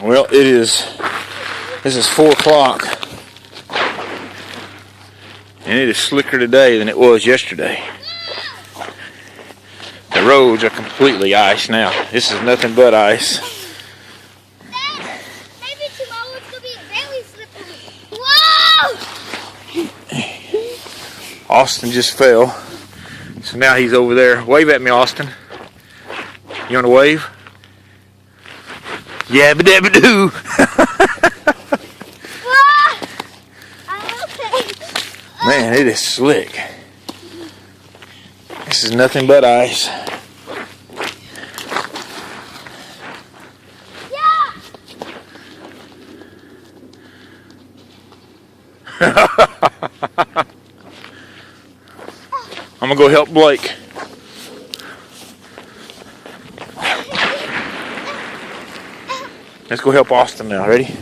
Well, this is 4 o'clock, and it is slicker today than it was yesterday. The roads are completely ice now. This is nothing but ice. Maybe tomorrow it's going to be very slippery. Whoa! Austin just fell, so now he's over there. Wave at me, Austin. You want to wave? Yabba dabba doo. I'm okay. Man, it is slick. This is nothing but ice. Yeah. I'm gonna go help Blake. Let's go help Austin now. Ready? Daddy,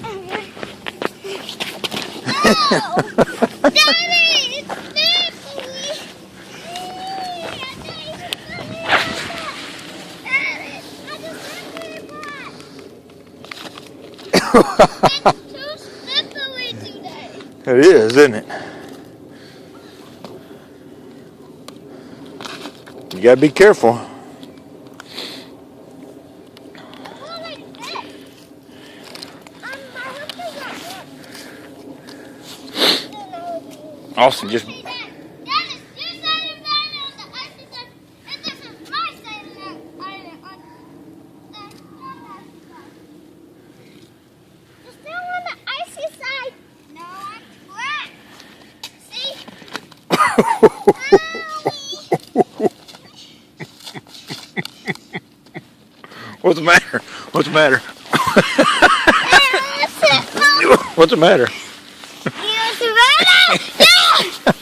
it's It's too slippery today. It is, isn't it? You gotta be careful. Austin just... What's the matter? What's the matter? What's the matter?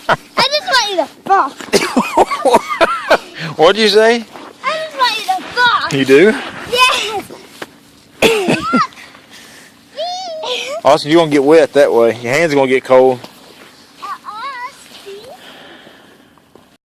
I just want you to fall. What'd you say? I just want you to fall. You do? Yes. Austin, you're gonna get wet that way. Your hands are gonna get cold.